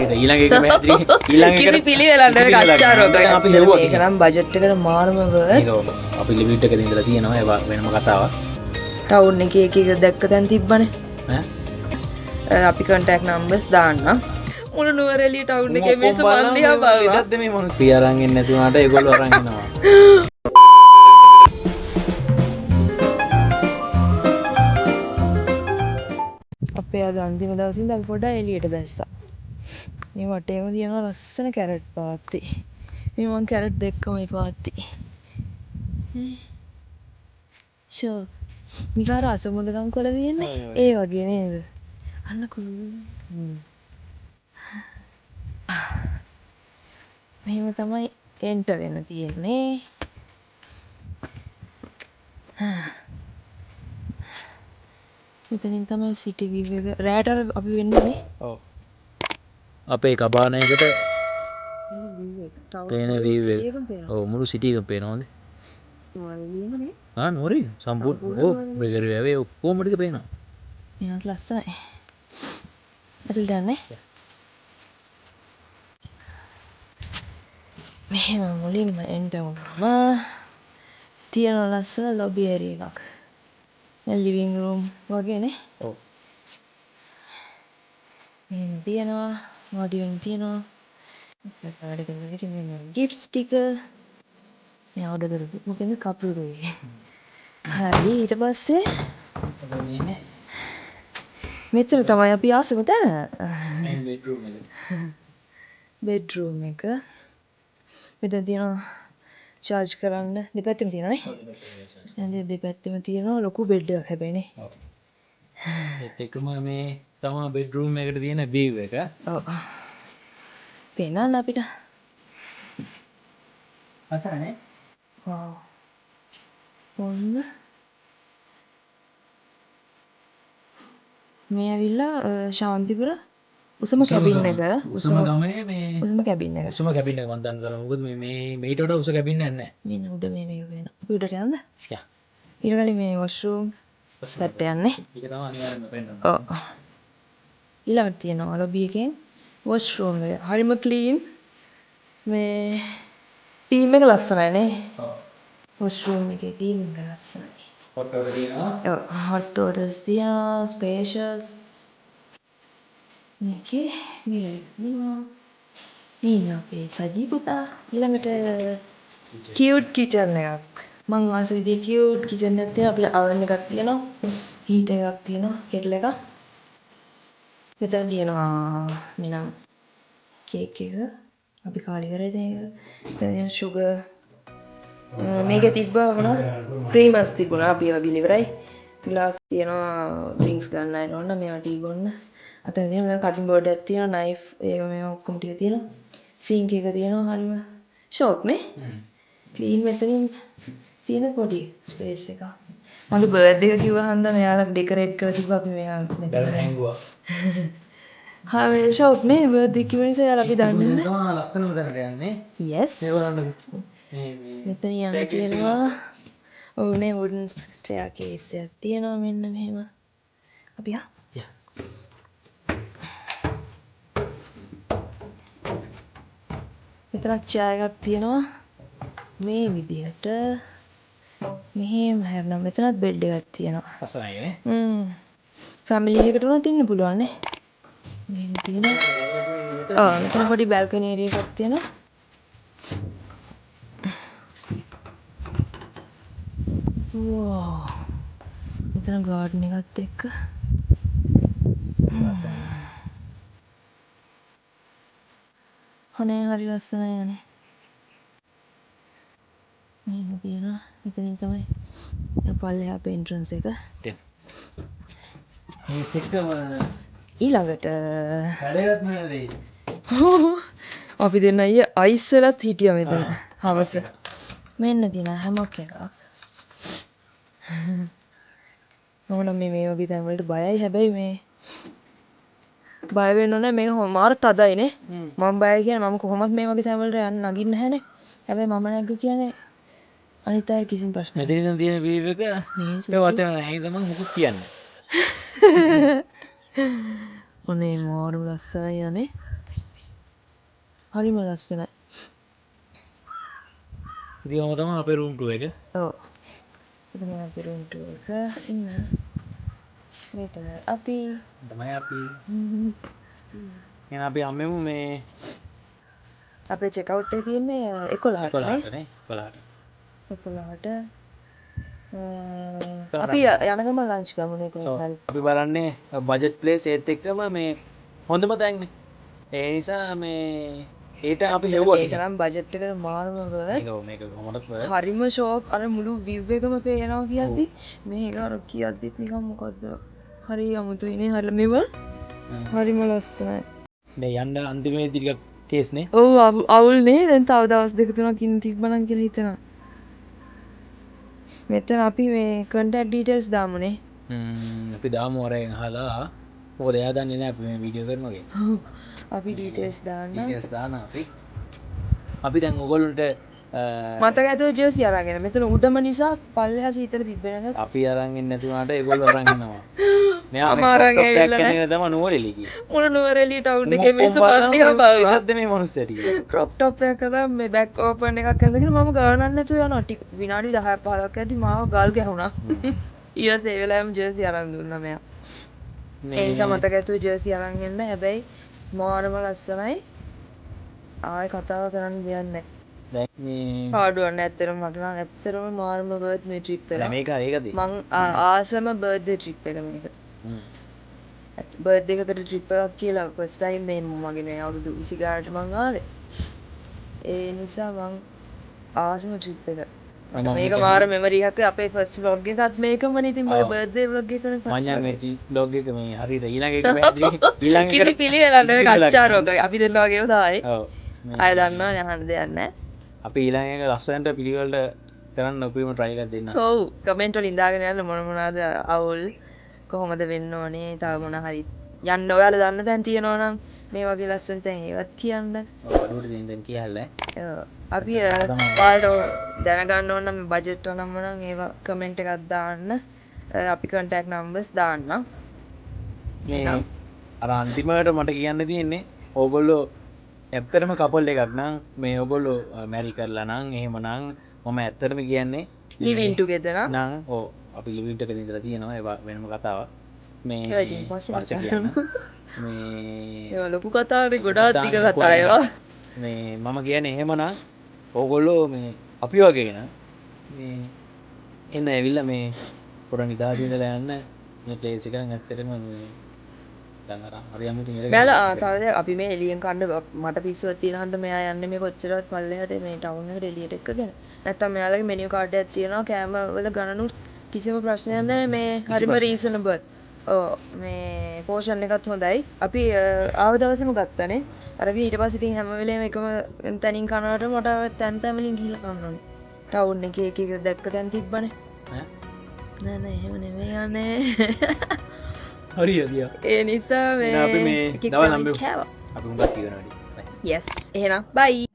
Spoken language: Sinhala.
එක ඊළඟ එක පැහැදිලි ඊළඟ එක කිසි පිළිවෙලක් නැහැ කච්චාරෝ අපි හෙව්වා මේක නම් බජට් එකට මාරම වර්ත් මේක අපි ලිමිට් එකක ඉඳලා තියෙනවා ඒක වෙනම කතාවක් ටවුන් එකේ එක එක දැක්ක තැන් තිබ්බනේ ඈ අපි contact numbers දාන්න මුළු නුවරඑළිය ටවුන් එකේ මිනිස්සු මන් දිහා බලනවා ඉතින් මේ මොන ක්‍රියා අරන් එන්නේ නැති වුණාට ඒගොල්ලෝ අරන් එනවා අපේ අද අන්තිම දවසේ ඉඳන් අපි පොඩ්ඩක් එළියට බැස්සා. මේ වටේම තියෙන ලස්සන කැරට් පාත්ති. මේ මං කැරට් දෙකම මේ පාත්ති. ෂෝ. නිකාර අසමුදකම් කරලා තියෙන්නේ. ඒ වගේ නේද? අන්න මෙහෙම තමයි එන්ටර් වෙන්න තියෙන්නේ. මෙතනින් තමයි සිටි view එක. රෑට අපි වෙන්නේ. ඔව් අපේ කබානයකට පේන view එක ඔව් මුළු සිටි එකම පේනවද නෝරේ සම්පූර්ණ ඔව් බ්‍රෙගර් වැවේ ඔක්කොම ටික පේනවා මේවත් ලස්සනයි ඇතුළට යන්නේ මෙහෙම මුලින්ම එන්ටර් වුණාම තියෙන ලස්සන ලොබි ඒරියා එකක් ලිවිං රූම් වගේනේ ඔව් මේ තියෙනවා මොඩි වෙන තියෙනවා ගිෆ්ට්ස් ටික මේ ඕඩර් කරපු මොකෙන්ද කපුරුයි හරි ඊට පස්සේ මෙතන තමයි අපි ආසම තැන බෙඩ්රූම් එක මෙතන තියෙනවා චාර්ජ් කරන්න දෙපැත්තෙම තියෙනවානේ දෙපැත්තෙම තියෙනවා ලොකු බෙඩ් එකක් හැබැයිනේ ඒත් එකම මේ තමයි බෙඩ්රූම් එකට තියෙන view එක ඔව් පේනවද අපිට අසරනේ ඔව් ඔන්න මේ ඇවිල්ලා ශාන්තිපුර උසම කැබින් එක උසම ගමේ මේ උසම කැබින් එක උසම කැබින් එක මම දන්නවා මොකද මේ මේට වඩා උස කැබින් එකක් නැහැ මෙන්න උඩ මේ මේක වෙන අපි උඩට යන්නද යා ඊට කලින් මේ වොෂ්රූම් පැත්ත යන්නේ ඒක තමයි අනිවාර්යෙන්ම පෙන්නන්න ඔව් ඊළඟට තියෙනවා ලොබි එකෙන් වොෂ්රූම් එක හරිම ක්ලීන් මේ තීම් එක ලස්සනයි නේ ඔව් වොෂ්රූම් එකේ තීම් එක ලස්සනයි හොට් වල තියෙනවා ඔව් හොට් වොටර්ස් තියෙනවා ස්පේෂස් මේකේ මේ අපේ සජී පුතා ඊළඟට කියුට් කිචන් එකක් මං ආස විදිහේ කියුට් කිචන් එකක් තියෙනවා අපිට අවන් එකක් තියෙනවා හීටර් එකක් තියෙනවා කෙටල් එකක් මෙතන තියෙනවා මිනම් කේක් එක අපි කාලි කරේ ඒක දැන් sugar මේකේ තිබ්බා මොනවද ක්‍රීමස් තිබුණා අපි ඒවා බිලි ඉවරයි ග්ලාස් තියෙනවා ඩ්‍රින්ක්ස් ගන්න අය ඕන මේවා ටී බොන්න අතන තියෙනවා කටින් බෝඩ් එකක් තියෙනවා නයිෆ් ඒක මේ ඔක්කොම ටික තියෙනවා සිංක් එක තියෙනවා හරිම ෂෝක් නේ ක්ලීන් මෙතනින් තියෙන පොඩි ස්පේස් එකක් මගේ බර්ත්ඩේ එක කිව්වා හන්ද මෙයාලා ඩෙකොරේට් කරලා තිබ්බා අපි මෙයා බැලුම් හැංගුවා හා මේ ෂෝක් නේ බර්ත්ඩේ කිව්ව නිසා යාලා අපි දන්නේ නැහැ තමයි ලස්සනම තැනට යන්නේ yes මේ බලන්න මේ මෙතන යන්න තියෙනවා ඕනේ වුඩන් ස්ටෙයාකේස් එකක් තියෙනවා මෙන්න මෙහෙම අපි යා මෙතනත් චෑ එකක් තියෙනවා මේ විදිහට මෙහෙම හැරෙනවා මෙතනත් බෙඩ් එකක් තියෙනවා ලස්සනයි නේ ෆැමිලි එකකට උනත් ඉන්න පුළුවන් නේ මෙහෙම තියෙනවා ඔව් මෙතන පොඩි බැල්කනි ඒරියා එකක් තියෙනවා වෝ මෙතන ගාඩන් එකත් එක්ක අනේ හරි ලස්සනයි යන්නේ මේක තියෙනවා මෙතනින් තමයි පල්ලෙහා එන්ට්‍රන්ස් එක මේ එකම ඊළඟට හැඩයක් නේද අපි දෙන්න අයිය අයිස් වලත් හිටියා මෙතන හවස මෙන්න තියෙන හැමක් එකක් මම නම් මේ වගේ තැන් වලට බයයි හැබැයි මේ බය වෙන්න ඕනේ මේක මාර තදයි නේ මම බයයි කියන්නේ මම කොහොමත් මේ වගේ තැන් වලට යන්න නගින්න නැහැනේ හැබැයි මම නැග්ග කියන්නේ අනිත් අය කිසිම ප්‍රශ්නයක් මෙතන තියෙන වීව් එක ඒ වචන නැහැ තමයි මොකක් කියන්නේ ඔනේ මාරු ලස්සනයි යන්නේ හරිම ලස්සනයි. ඉතින් ඔහම තමයි අපේ රූම් ටූර් එක. ඔව්. ඉතින් අපි room tour එක ඉන්න. මේ තමයි අපි. එහෙනම් අපි යමු මේ අපේ චෙක් අවුට් එක තියෙන්නේ 11ට නේ. 11ට නේ 11ට. 11ට. අපි යන ගම ලන්ච් ගමුනේ කොහොමද? අපි බලන්නේ බජට් ප්ලේස් ඒත් එක්කම මේ හොඳම තැන්නේ. ඒ නිසා මේ ඒට අපි හෙව්වා. ඒක නම් බජට් එකට මාරම මේක කොහොමද හරිම ෂෝක් අර මුළු view එකම පේනවා කියද්දි මේක අර කියද්දිත් නිකන් මොකද්ද හරි අමුතුයිනේ හරිය මෙව හරිම ලස්සනයි. මේ යන්න අන්තිමේදී ටිකක් කේස් නේ. ඔව් අවුල් නේ දැන් තව දවස් දෙක තුනක් ඉන්න තිබ්බනම් කියලා හිතනවා. මෙතන අපි මේ contact details දාමුනේ. අපි දාමු වරෙන් අහලා. මොකද එයා දන්නේ නැහැ අපි මේ වීඩියෝ කරනවා කියලා. අපි details දාන්න. details දාන අපි දැන් ඔයගොල්ලන්ට මතක ඇතුව ජර්සි අරගෙන මෙතන උඩම නිසා පල්ලෙහා සීතල තිබ්බේ නැත. අපි අරන් ඉන්නේ නැති වුණාට ඒගොල්ලෝ අරන් ඉන්නවා. මෙයා අම අරන් ඇවිල්ලා නැහැ. තමයි නුවරඑළිය ගියේ. මොන නුවරඑළිය ටවුන් එකේ මිනිස්සු පස්තිය බලනවා. මොකද්ද මේ මිනිස්සුට කියන්නේ? ක්‍රොප් ටොප් එකක තමයි මේ බෑක් ඕපන් එකක් ඇඳගෙන මම ගානක් නැතුව යනවා. ටික විනාඩි 10 15ක් ඇද්දි මාව ගල් ගැහුණා. ඊයසේ ඒ වෙලාවෙම ජර්සි අරන් දුන්නා මෙයා. ඒ නිසා මතක ඇතුව ජර්සි අරන් එන්න. හැබැයි මාරම ලස්සනයි. ආයෙ කතාව කරන්න දෙයක් නැහැ. දැන් මේ පාඩුවක් නැත්තරම මට නම් ඇත්තටම මාරම බර්ත්ඩේ ට්‍රිප් එක. මේක ඒකද? මං ආසම බර්ත්ඩේ ට්‍රිප් එක මේක. බර්ත්ඩේ එකකට ට්‍රිප් එකක් කියලා ෆස්ට් ටයිම් මේ මගේ මේ අවුරුදු 20 ගානට මං ආවේ. ඒ නිසා මං ආසම ට්‍රිප් එක. මේක මාර මෙමරි එකක් අපේ ෆස්ට් vlog එකත් මේකමනේ ඉතින් මගේ බර්ත්ඩේ vlog එක කරන මම මේ vlog එක මේ හරියට ඊළඟ එක ඊළඟ පිලි පිලි එලන්න කච්චාරෝග අපි දෙන්නා වගේම තමයි. ඔව්. අය දන්නවනේ අහන්න දෙයක් නැහැ. අපි ඊළඟ එක ලස්සනට පිළිවෙලට කරන්න ඔපිම try එකක් දෙන්න. ඔව් කමෙන්ට් වල ඉඳාගෙන යන්න මොන මොනවාද අවුල් කොහොමද වෙන්න ඕනේ තව මොන හරි යන්න ඔයාලා දන්න තැන් තියෙනවා නම් මේ වගේ ලස්සන තැන් ඒවත් කියන්න. ඔව් අඩුවට දෙන්න කියලා. ඔව් අපි ඔයාලට දැනගන්න ඕන නම් බජට් නම් නම් ඒවා කමෙන්ට් එකක් දාන්න. අපි contact numbers දාන්නම්. මේ අර අන්තිමට මට කියන්න තියෙන්නේ ඕගොල්ලෝ ඇත්තටම කපල් එකක් නම් මේ ඔයගොල්ලෝ මැරි කරලා නම් එහෙමනම් මම ඇත්තටම කියන්නේ living together නම් ඔව් අපි living together ඉඳලා තියෙනවා ඒ වෙනම කතාවක් මේ පස්සේ කියන්න මේ ඒ ලොකු කතාවනේ ගොඩාක් දිග කතා ඒවා මේ මම කියන්නේ එහෙමනම් ඕගොල්ලෝ මේ අපි වගේ න මේ එන්න ඇවිල්ලා මේ පොර නිදාසිය ඉඳලා යන්න මේ ප්ලේස් එක ඇත්තටම මේ බැල අපි මේ එලියෙන් කන්න මට පිස්සුවක් තියෙන හන්ද මෙයා යන්නේ මේ කොච්චරවත් පල්ලෙහාට මේ ටවුන් එකට එළියට එක්කගෙන නැත්තම් මෙයාලගේ මෙනියු කාඩ් එකක් තියෙනවා කෑම වල ගණනුත් කිසිම ප්‍රශ්නයක් නැහැ මේ හරිම රීසනබල් ඔව් මේ පෝෂන් එකත් හොඳයි අපි ආව දවසේම ගත්තනේ අර අපි ඊට පස්සේ ඉතින් හැම වෙලේම එකම තැනින් කනවට මට තැන් තැන් වලින් ගිහිල්ලා කන්න ඕනේ ටවුන් එකේ එක එක දැක්ක තැන් තිබ්බනේ නෑ නෑ එහෙම නෙමෙයි යන්නේ හරියදියා ඒ නිසා මේ අපි මේ දවල් හම්බෙමු අපි උඹත් කියනවා yes එහෙනම් bye